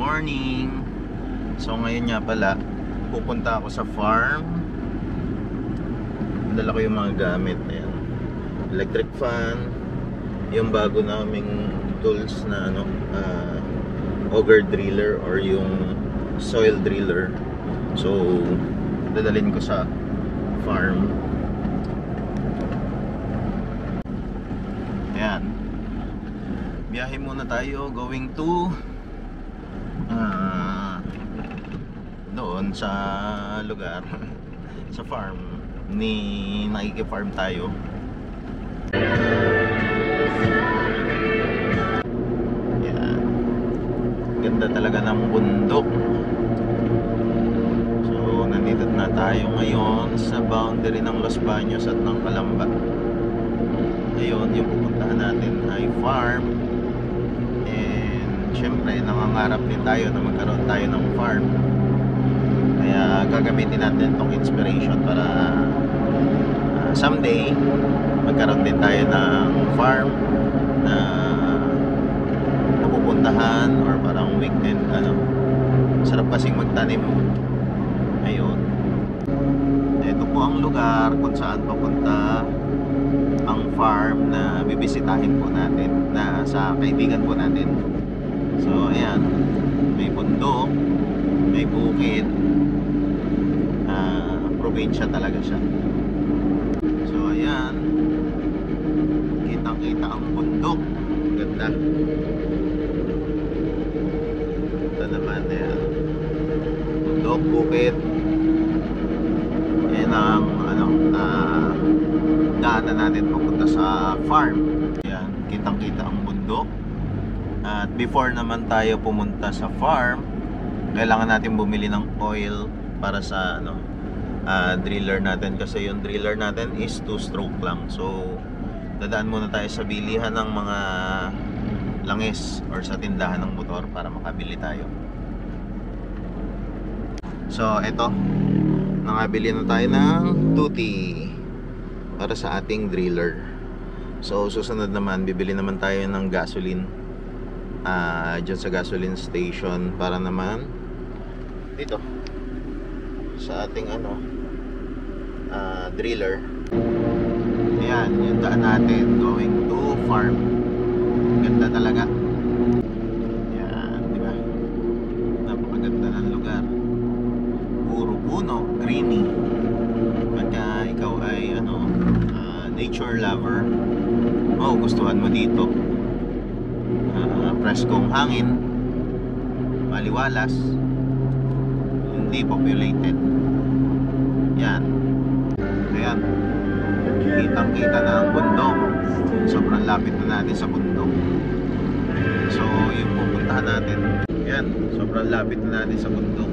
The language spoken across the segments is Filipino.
morning. So ngayon nga pala, pupunta ako sa farm. Dala ko yung mga gamit. Ayan. Electric fan, yung bago naming tools na auger driller or yung soil driller. So dadalhin ko sa farm. Ayan. Biyahe muna tayo going to doon sa lugar sa farm ni nakiki-farm tayo. Yan. Ganda talaga ng bundok. So nandito na tayo ngayon sa boundary ng Los Baños at ng Calamba. Ngayon yung pupuntahan natin ay farm. And syempre nangangarap din tayo na magkaroon tayo ng farm. Kaya gagamitin natin itong inspiration para someday magkaroon din tayo ng farm na napupuntahan or parang weekend sarap kasing magtanim. Ayun, ito po ang lugar kung saan papunta ang farm na bibisitahin po natin na sa kaibigan po natin. So ayan, may bundok, may bukid, probinsya talaga siya. So ayan, kitang kita ang bundok. Ganda. Ito naman yan, bundok, bukid. Yan ang daanan natin papunta sa farm. Ayan, kitang kita ang bundok. At before naman tayo pumunta sa farm, kailangan natin bumili ng oil para sa driller natin, kasi yung driller natin is 2-stroke lang. So dadaan muna tayo sa bilihan ng mga langis or sa tindahan ng motor para makabili tayo. So eto, nakabili na tayo ng tuti para sa ating driller. So susunod naman, bibili naman tayo ng gasoline dyan sa gasoline station para naman dito sa ating driller. Ayan, yung daan natin going to farm. Ganda talaga. Ayan, diba? Napakaganda ng lugar. Puro puno, greeny. Pagka ikaw ay nature lover, gustuhan mo dito. Preskong hangin, maliwalas, hindi populated. Yan. Ayan, kitang kita na ang bundok. Sobrang lapit na natin sa bundok. So yung pupuntahan natin, yan, sobrang lapit na natin sa bundok.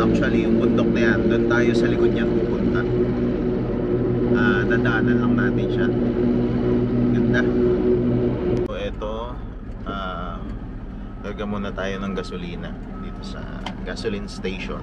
Actually yung bundok na yan, doon tayo sa likod niya pupunta. Dadaanan lang natin siya. Ganda. So ito, talaga muna tayo ng gasolina dito sa gasoline station.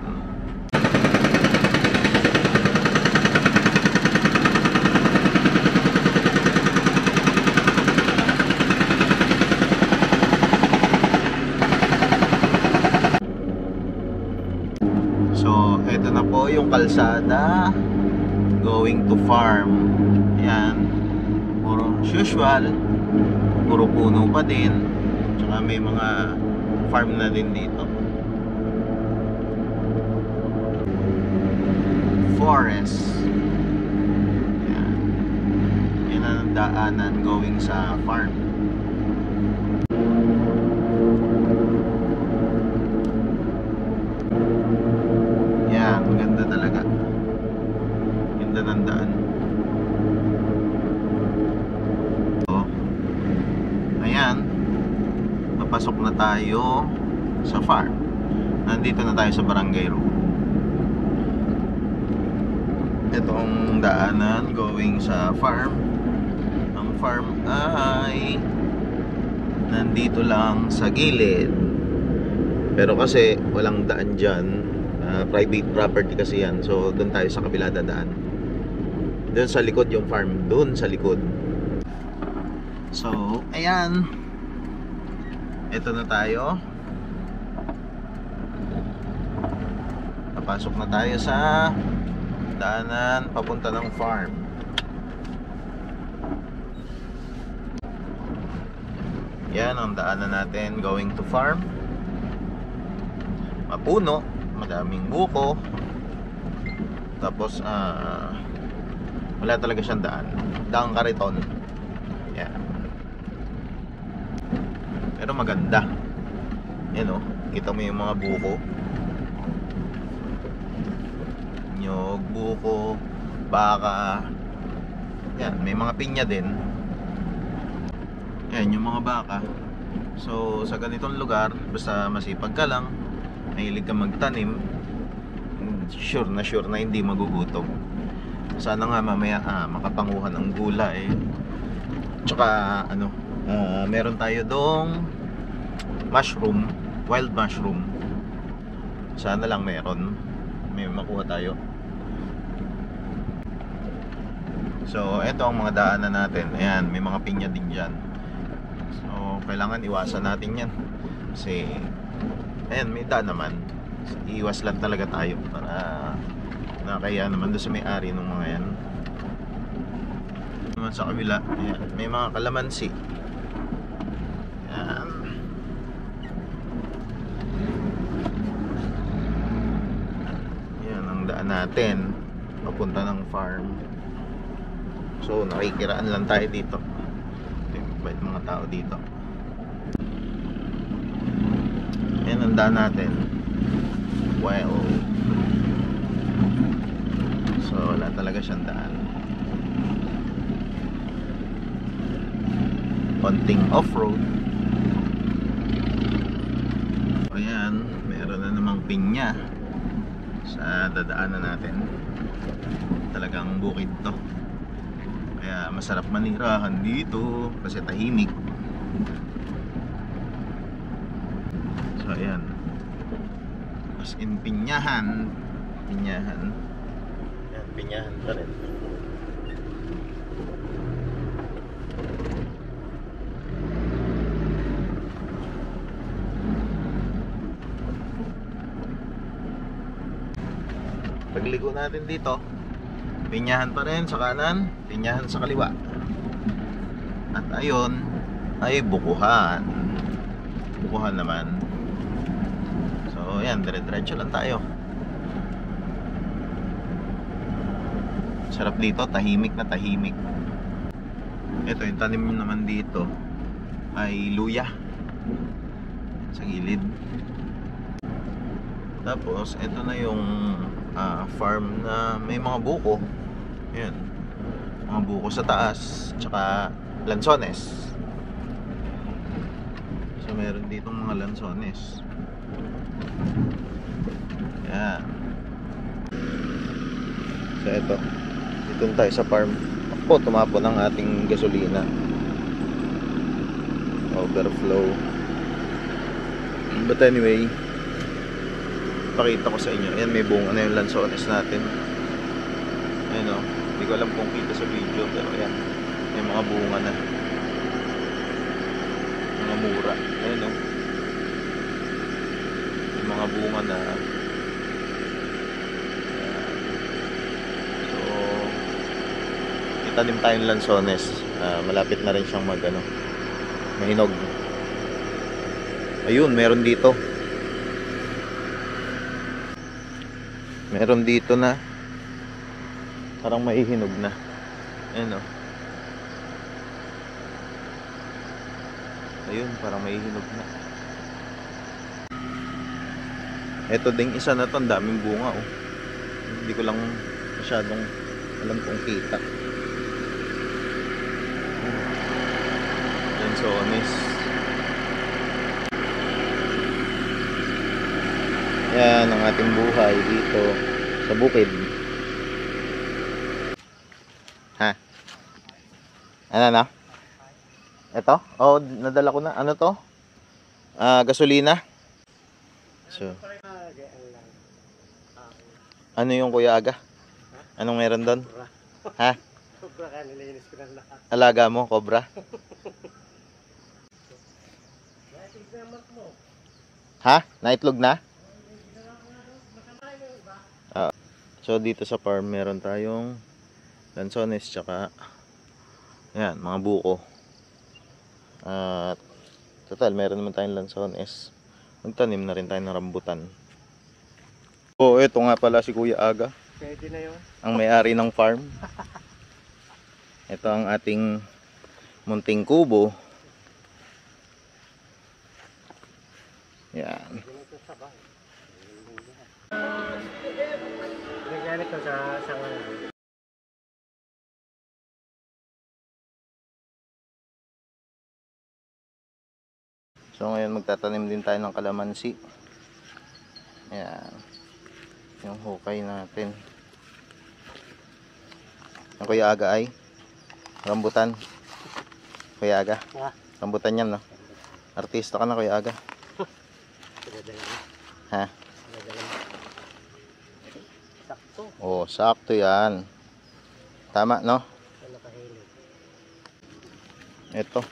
So ito na po yung kalsada going to farm. Ayan, puro usual, puro puno pa din, tsaka may mga farm na din dito. Forest. Ayan, yan ang daanan going sa farm. Yan, ganda talaga. Ganda ng daan. So, ayan, papasok na tayo sa farm. Nandito na tayo sa barangay road. Itong daanan going sa farm. Ang farm ay nandito lang sa gilid, pero kasi walang daan dyan, private property kasi yan. So doon tayo sa kabila dadaan. Doon sa likod yung farm, doon sa likod. So ayan, Ito na tayo. Napasok na tayo sa daanan papunta ng farm. Yan ang daanan natin going to farm. Mapuno, madaming buko. Tapos wala talaga siyang daan. Daang kariton. Yan. Pero maganda. Yan o, kita mo yung mga buko. Nyog, buko, baka. Yan, may mga pinya din. Yan, yung mga baka. So, sa ganitong lugar, basta masipag ka lang, mahilig ka magtanim, sure na hindi magugutom. Sana nga mamaya makapanguhan ng gulay. Tsaka meron tayo dong mushroom, wild mushroom. Sana lang may makuha tayo. So, eto ang mga daanan natin. Ayan, may mga pinya din dyan. So, kailangan iwasan natin yan. Kasi, ayan, may daan naman. Iwas lang talaga tayo para nakakaya naman doon sa may-ari ng mga yan. Naman sa kabila, ayan, may mga kalamansi. Ayan. Ayan ang daan natin papunta ng farm. So, nakikiraan lang tayo dito. Bait mga tao dito. Ayan ang daan natin. Well, so wala talaga siyang daan. Konting off-road. Ayan, meron na namang pinya sa dadaanan natin. Talagang bukid to. Kaya masarap manirahan dito kasi tahimik. So ayan, as in pinyahan. Ayan, pinyahan pa rin. Pagligo natin dito, pinyahan pa rin sa kanan, pinyahan sa kaliwa. At ayon ay bukuhan. Bukuhan naman. So ayan, dire-diretso lang tayo. Sarap dito, tahimik na tahimik. Ito yung tanim naman dito ay luya sa gilid. Tapos ito na yung farm na may mga buko. Ayan, mga buko sa taas, tsaka lansones. So meron ditong mga lansones. Ayan. So ito, dito tayo sa farm. Ako, tumapo ng ating gasolina. Overflow. But anyway, pakita ko sa inyo. Ayan, may bunga na yung lansones natin. Ayan o, hindi ko alam kung kita sa video, pero ayan, may mga bunga na. Mga mura. Ayan o, may mga bunga na. So, itanim tayong lansones. Malapit na rin siyang mahinog. Ayun, meron dito. Meron dito na parang maihinog na. Ayan o. Ayun, parang maihinog na. Ito ding isa na to, ang daming bunga oh. Hindi ko lang masyadong alam kung kita. Lansones. Yan ang ating buhay dito sa bukid. Ha? Ano na? Ito? Oh, nadala ko na. Ano to? Gasolina. So, ano yung Kuya Aga? Anong meron doon? Ha? Cobra ka, nilinis ko ng lahat. Alaga mo, cobra? Ha? Naitlog na? So dito sa farm meron tayong lansones tsaka yan, mga buko. At total meron naman tayong lansones. Magtanim na rin tayo ng rambutan. Oh, eto nga pala si Kuya Aga. Pwede na yun. Ang may-ari ng farm. Ito ang ating munting kubo. Yan. Nagamit ko sa ngayon. So ngayon magtatanim din tayo ng kalamansi. Ayan. Yung hukay natin. Ang Kuya Aga ay rambutan. Kuya Aga. Rambutan yan, no? Artista ka na, Kuya Aga. Ha? Sakto. Oh, sakto yan. Tama, no? Ito.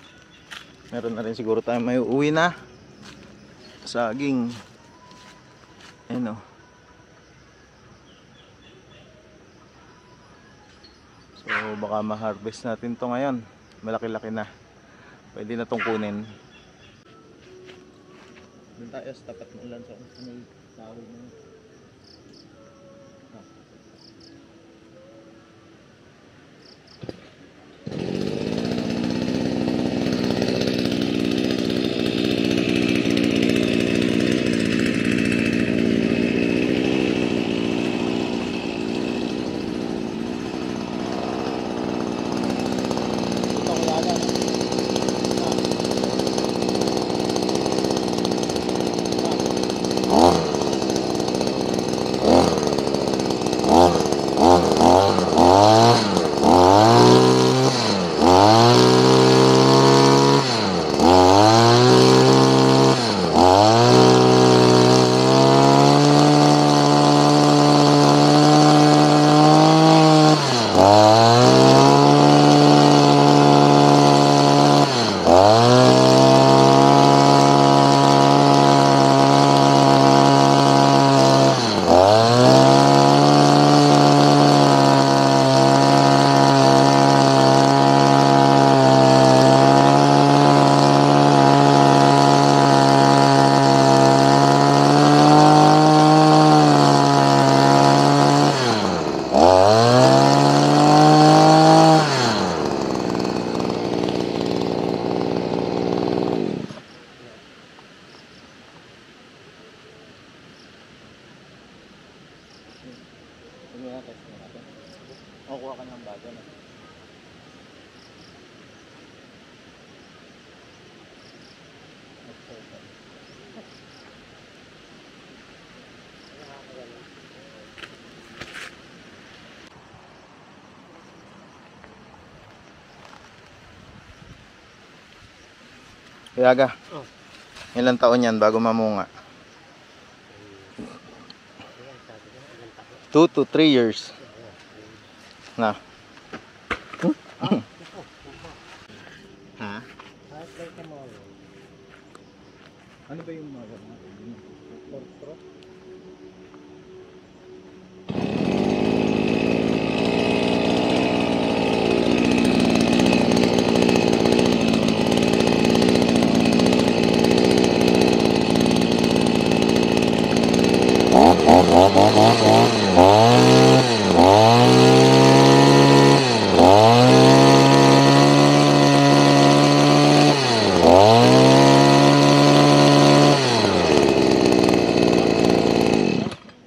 Meron na rin siguro tayo may uuwi na. Saging. Ayun, oh. So baka ma-harvest natin to ngayon. Malaki-laki na. Pwede na tong kunin. Doon tayo sa tapat ng ulan sa may tawag mo. O, kuha ka ng bago na. Kuyaga, ilang taon yan bago mamunga? 2 to 3 years. Na. Ha? Ano ba yung mga natin?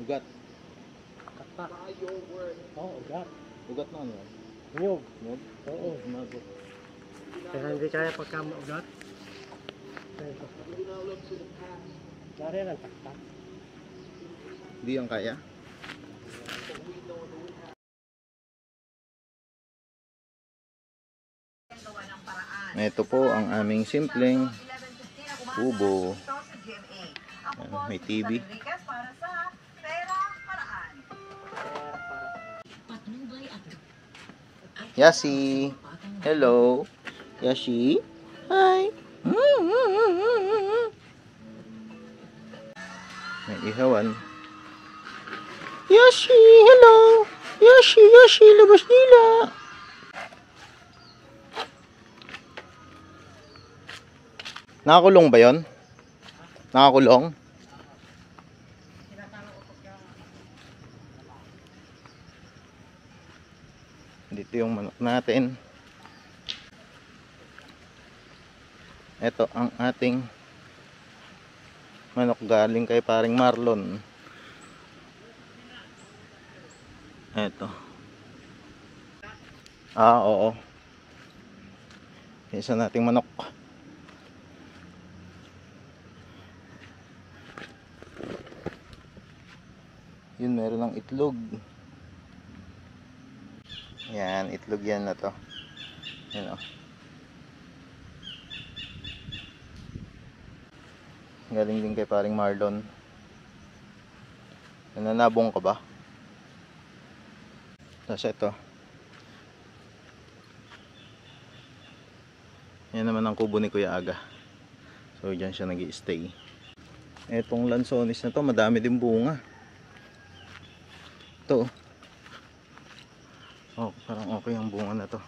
Ugat. Oo, ugat. Ugat na ano yan? Nyug. Nyug? Oo. Umagot. Kaya hindi kaya pagka ugat. Dari lang taktak. Hindi yan kaya? Ito po ang aming simpleng kubo. May TV. Yashi. Hello. Yashi. Hi. May ihawan. Yoshi! Hello! Yoshi! Yoshi! Labas nila! Nakakulong ba yon? Nakakulong? Dito yung manok natin. Ito ang ating manok galing kay paring Marlon. Ito. Oo. Isa nating manok. Yun, meron ng itlog. Yan, itlog yan na to. Yan o. Galing din kay paring Marlon. Nananabong ka ba? Tapos ito. Yan naman ang kubo ni Kuya Aga. So dyan siya nag-i-stay. Etong lansones na to, madami din bunga. Ito. Oh, parang okay ang bunga na to.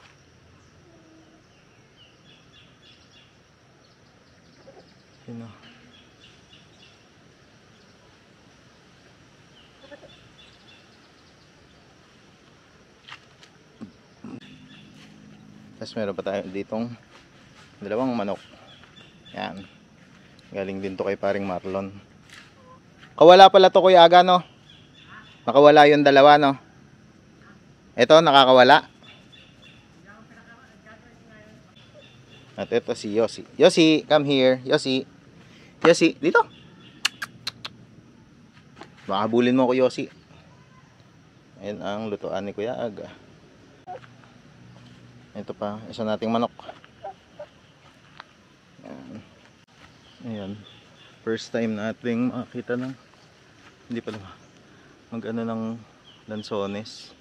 Yun o. Tapos meron pa tayo ditong dalawang manok. Yan. Galing din to kay paring Marlon. Kawala pala to Kuya Aga, no? Nakawala yung dalawa, no? Ito, nakakawala. At ito si Yosi. Yosi, come here. Yosi. Yosi, dito. Baka habulin mo ako, Yosi. Ayan ang lutuan ni Kuya Aga. Ito pa, isa nating manok. Ayan. Ayan. First time nating makita ng hindi pa naman mag-ano ng lansones.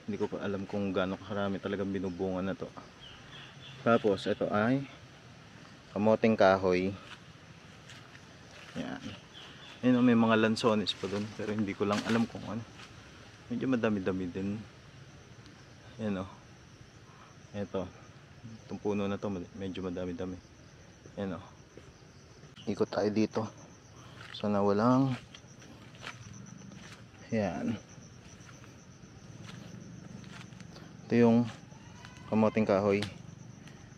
Hindi ko pa alam kung gaano karami talagang binubungan na to. Tapos ito ay kamoting kahoy. Ayan. Ayan, may mga lansones pa doon, pero hindi ko lang alam kung ano. Medyo madami-dami din. Ayan o. Ito, itong puno na to medyo madami-dami. Ayan o. Ikot tayo dito. Sana walang. Ayan. Ito yung kamoting kahoy.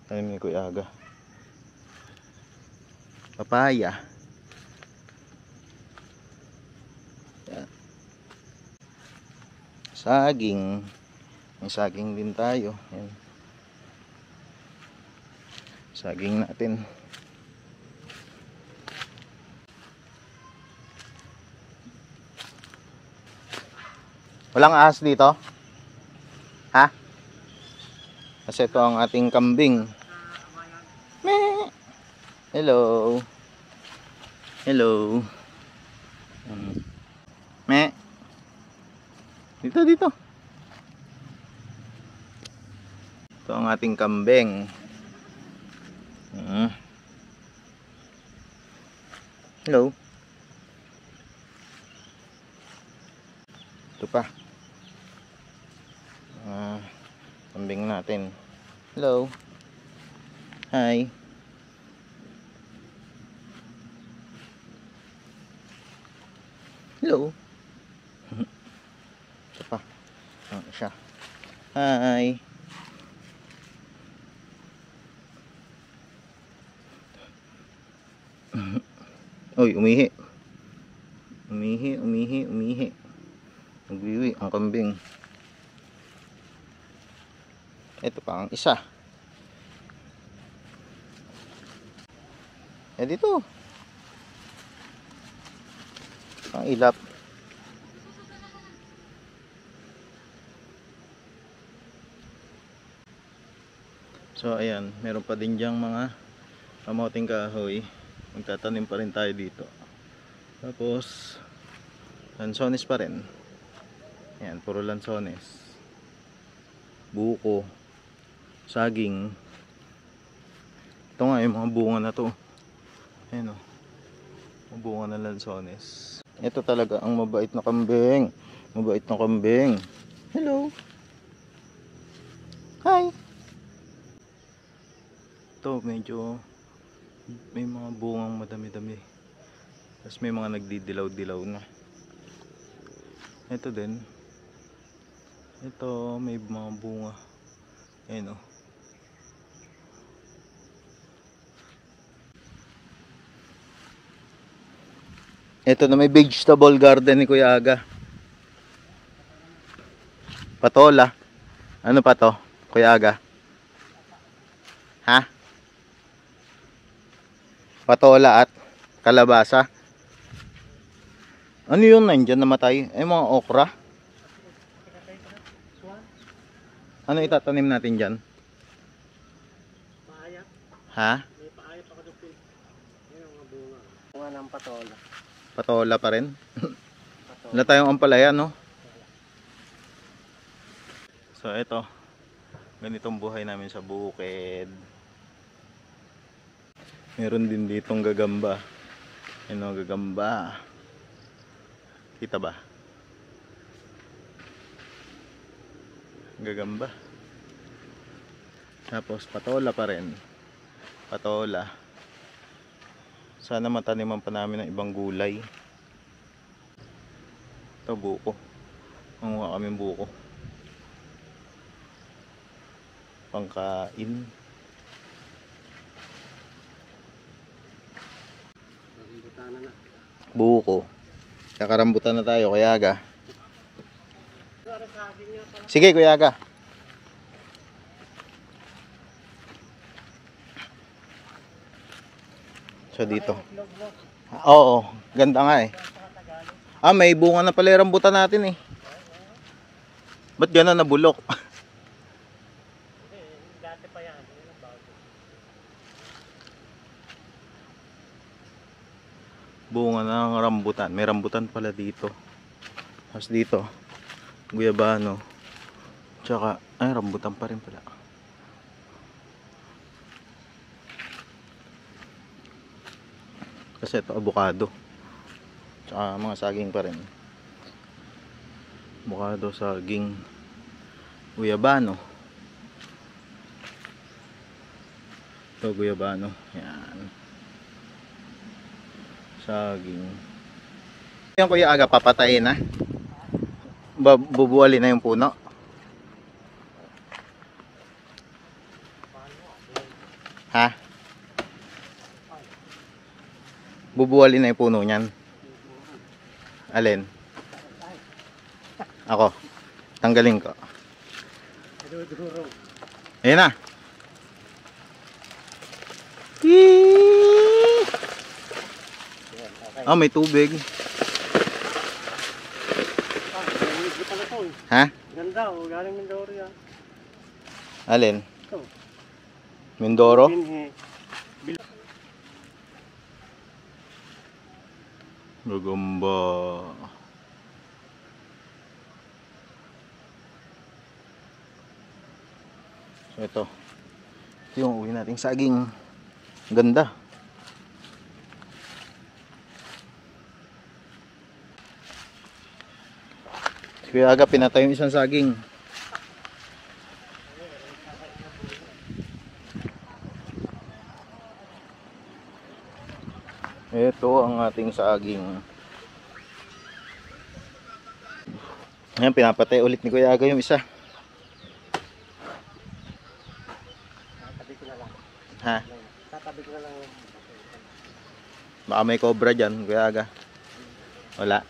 Tanim ni Kuya Aga. Papaya. Ayan. Saging. May saging din tayo. Ayan. Saging natin. Walang ahas dito? Ha? Kasi ito ang ating kambing. Meh! Hello. Hello. Meh. Dito, dito. Ito ang ating kambing. Hello. Ito pa. Kambing natin. Hello. Hi. Hello. Ito pa. Siya. Hi. Oy, umihi. Umihi, umihi, umihi. Nagwiwi ang kambing. Ito pa ang isa. Dito. Ang ilap. So ayan, meron pa din diyang mga kamoting kahoy. Magtatanim pa rin tayo dito. Tapos lansones pa rin. Ayan, puro lansones. Buko. Saging. Ito nga yung mga bunga na to. Ayan o. Mga bunga ng lansones. Ito talaga ang mabait na kambing. Mabait na kambing. Hello. Hi. Ito medyo may mga bungang madami-dami. Tapos may mga nagdidilaw-dilaw na. Ito din. Ito may mga bunga. Ayan o. Ito na may vegetable garden ni Kuya Aga. Patola. Ano pa to, Kuya Aga? Ha? Patola at kalabasa. Ano yun nandyan namatay? Ay mga okra. Ano itatanim natin dyan? Paayat. Ha? May paayat ako doon. Yan ang mga bunga. Bunga ng patola. Patola pa rin? Patola. Wala tayong ampalaya, no? So ito, ganitong buhay namin sa bukid. Meron din ditong gagamba. Ano gagamba? Kita ba? Gagamba. Tapos patola pa rin. Patola. Sana mataniman pa namin ng ibang gulay. Ito buko. Manguha kaming buko. Pangkain. Butana na. Buko. Kakarambutan na tayo, Kuya Aga. Sige, Kuya Aga. So dito. Oo, ganda nga eh. Ah, may bunga na pala yung rambutan natin eh. Ba't gano'n nabulok? Dati pa yan. Yan ang bago. Bunga ng rambutan. May rambutan pala dito. Tapos dito, guyabano. Tsaka, ay rambutan pa rin pala. Kasi ito avocado. Tsaka mga saging pa rin. Avocado, saging, guyabano. Ito guyabano. Yan. Saging. Yung Kuya Aga papatayin na. Bubuwali na yung puno. Ha? Bubuwali na yung puno niyan. Alin? Ako. Tanggalin ko. Dudurong. Ayan na. Yee! Okay. Ah, may tubig. Hindi pala to. Ha? Ganda o. Galing Mindoro yan. Alin? Ito. Mindoro? Binhi. Gagamba. So ito. Ito yung uwi nating saging. Ganda. Kaya aga pinatay yung isang saging. Ito ang ating saging. Ayan, pinapatay ulit ni Kuya Aga yung isa. Tatabi ko na lang. Ha? Tatabi ko na lang. Baka may cobra dyan, Kuya Aga. Wala.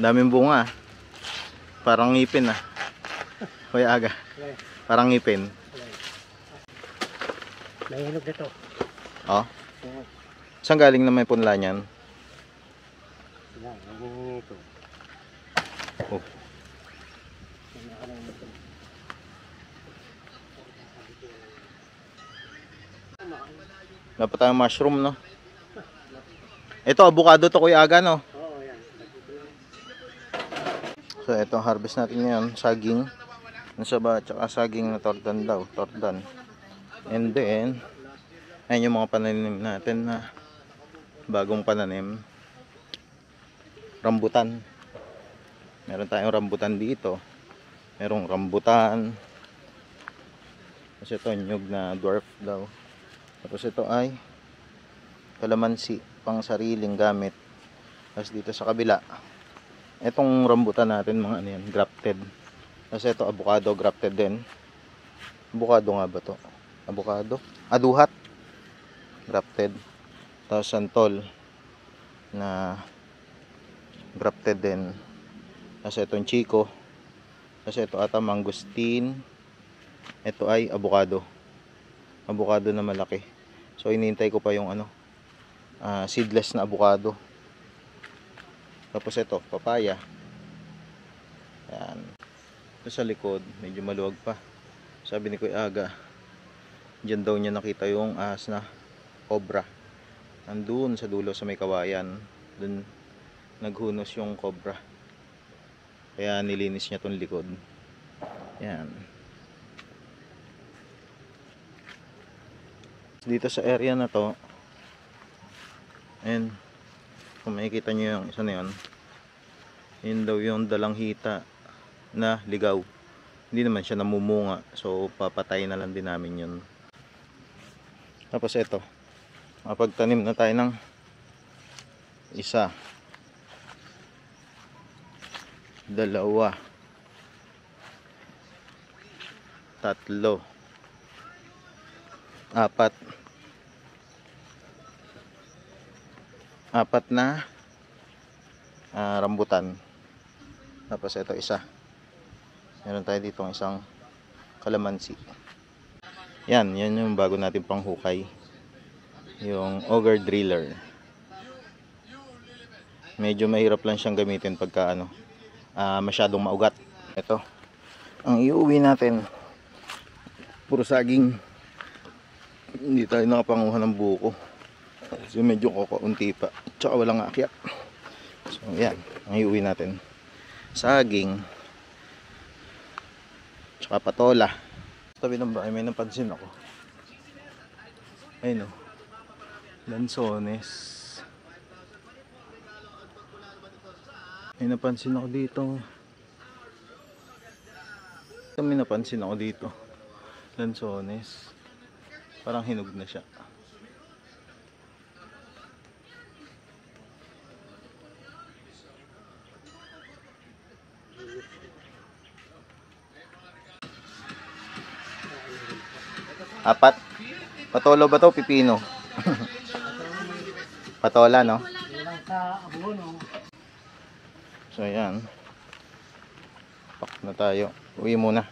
Daming bunga. Parang ngipin ah. Kuya Aga. Parang ngipin. May hinog dito. Oh. Saan galing na may punla niyan? Yan, nangingi ito. Oh. Dapat tayong mushroom, no? Ito, avocado to, Kuya Aga, no? Oo, yan. So, ito, harvest natin ngayon. Saging. Nasa ba? Tsaka saging na tordan daw. Tordan. And then, Ayan yung mga pananim natin na bagong pananim. Rambutan. Meron tayong rambutan dito. Merong rambutan. Tapos ito nyug na dwarf daw. Tapos ito ay kalamansi, pang sariling gamit. Tapos dito sa kabila, itong rambutan natin mga ano yan, grafted. Tapos ito avocado, grafted din. Avocado nga ba to? Avocado? Duhat. Grafted. Tapos santol na grafted din. Tapos itong chico. Tapos ito ata mangosteen. Ito ay avocado. Avocado na malaki. So inintay ko pa yung ano, seedless na avocado. Tapos ito, papaya. Ayan. Ito sa likod, medyo maluwag pa. Sabi ni Kuya Aga, diyan daw niya nakita yung ahas na cobra. Nandun sa dulo sa may kawayan. Dun naghunos yung cobra. Kaya nilinis niya tong likod. Ayan. Dito sa area na to, and kung makikita nyo yung isa na yun, yun daw yung dalanghita na ligaw. Hindi naman siya namumunga, so papatay na lang din namin yun. Tapos ito, mapagtanim na tayo ng isa, dalawa, tatlo, apat na rambutan. Tapos ito isa, meron tayo dito ng isang kalamansi. Yan yung bago natin panghukay, yung auger driller. Medyo mahirap lang siyang gamitin pagka ano, masyadong maugat. Ito ang iuwi natin, puro saging. Hindi tayo nakapanguha ng buko, so medyo kakaunti pa, tsaka walang aakyat. So yan ang iuwi natin, saging tsaka patola. Tabi ng bahay may napansin ako, ayun o, lansones. May napansin ako dito, lansones. Parang hinog na siya. Apat. Patolo ba to? Pipino. Patola, no? So, ayan. Pak na tayo. Uwi muna.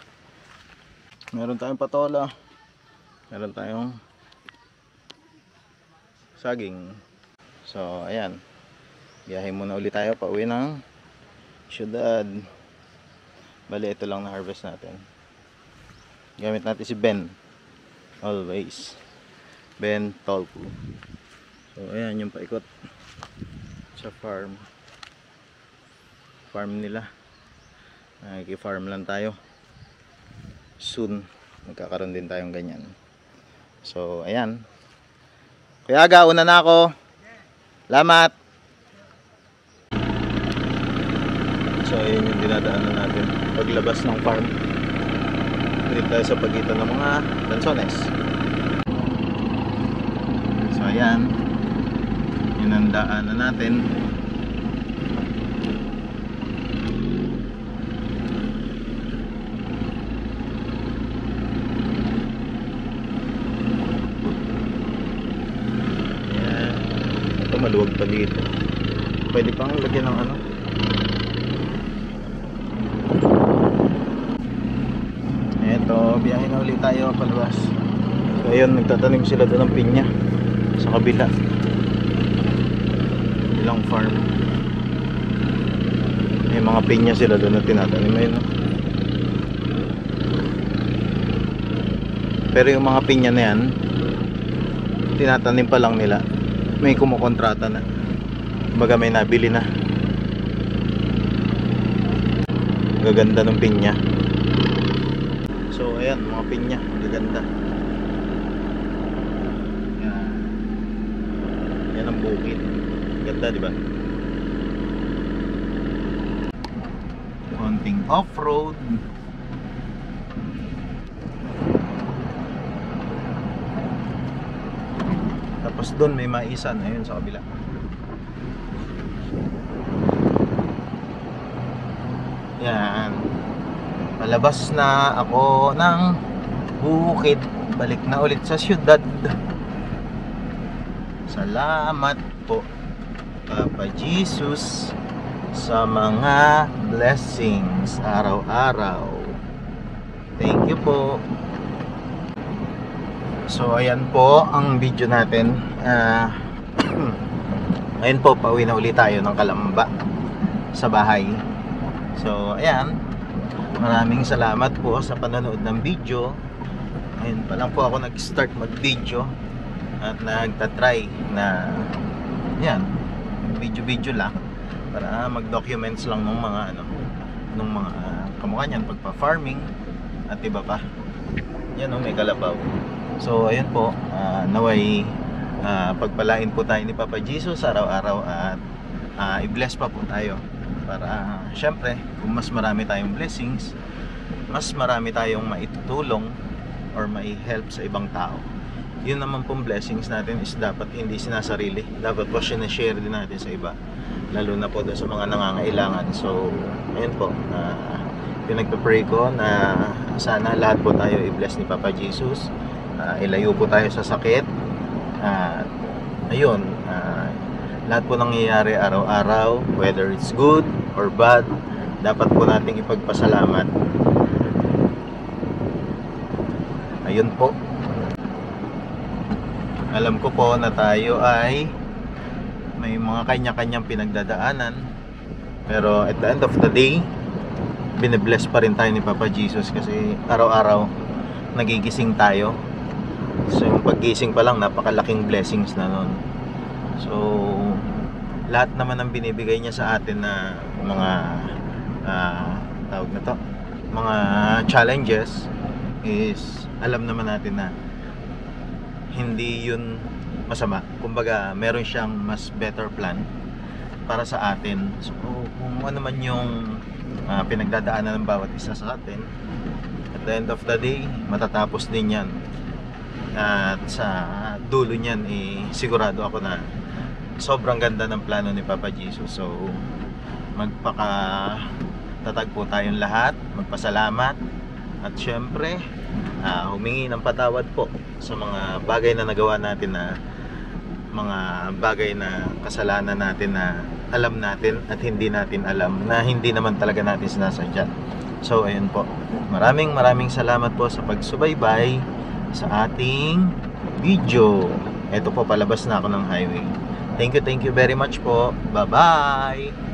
Meron tayong patola. Meron tayong saging. So, ayan. Biyahe muna ulit tayo pa uwi ng syudad. Bali, ito lang na harvest natin. Gamit natin si Ben. Always. Ben Tolpo. So, ayan yung paikot sa farm. Farm nila. Naki-farm lang tayo. Soon, magkakaroon din tayong ganyan. So, ayan. Kuya Aga, una na ako. Salamat. So, ayan yung dinadaanan natin paglabas ng farm. Dito tayo sa pagitan ng mga lansones. So, ayan. Yun ang daanan natin. Maluwag pa dito. Pwede pang lagyan ng ano. Eto, biyahe na ulit tayo palabas. So ayun, nagtatanim sila doon ng pinya sa kabila. Ilang farm. May mga pinya sila doon na tinatanim. Ayun, no? Pero yung mga pinya na yan, tinatanim pa lang nila. May kumukontrata na, baga may nabili na. Gaganda ng pinya. So ayan, mga pinya, gaganda. Ayan. bukid. Ganda, di ba? Konting off-road. Tapos doon may maisan, ayun sa kabila. Yan. Palabas na ako ng bukid. Balik na ulit sa syudad. Salamat po, Papa Jesus, sa mga blessings araw-araw. Thank you po. So ayan po ang video natin. Ayun po, pauwi na ulit tayo ng Calamba sa bahay. So ayan, maraming salamat po sa panonood ng video. Ayun pa lang po ako nag-start mag-video at nagtatry na yan, video lang para mag-documents lang ng mga ng mga kamukha niyan pagpa-farming at iba pa. Yan may kalabaw. So ayun po, naway pagpalain po tayo ni Papa Jesus araw-araw at i-bless pa po tayo para syempre kung mas marami tayong blessings, mas marami tayong maitutulong or mai-help sa ibang tao. Yun naman pong blessings natin is dapat hindi sinasarili, dapat po sinashare din natin sa iba, lalo na po sa mga nangangailangan. So ayun po, pinagpe-pray ko na sana lahat po tayo i-bless ni Papa Jesus, ilayo po tayo sa sakit, ayun, lahat po nangyayari araw-araw, whether it's good or bad, dapat po nating ipagpasalamat. Ayun po, alam ko po na tayo ay may mga kanya-kanyang pinagdadaanan, pero at the end of the day, bine-bless pa rin tayo ni Papa Jesus kasi araw-araw nagigising tayo. So yung paggising pa lang, napakalaking blessings na nun. So lahat naman ang binibigay niya sa atin na mga tawag na to, mga challenges is alam naman natin na hindi yun masama. Kumbaga meron siyang mas better plan para sa atin. So kung ano man yung pinagdadaanan ng bawat isa sa atin, at the end of the day matatapos din yan. At sa dulo niyan sigurado ako na sobrang ganda ng plano ni Papa Jesus. So magpakatatag po tayong lahat, magpasalamat, at syempre humingi ng patawad po sa mga bagay na nagawa natin, na mga bagay na kasalanan natin na alam natin at hindi natin alam, na hindi naman talaga natin sinasadya. So ayun po, maraming salamat po sa pagsubaybay sa ating video. Ito po, palabas na ako ng highway. Thank you very much po. Bye bye.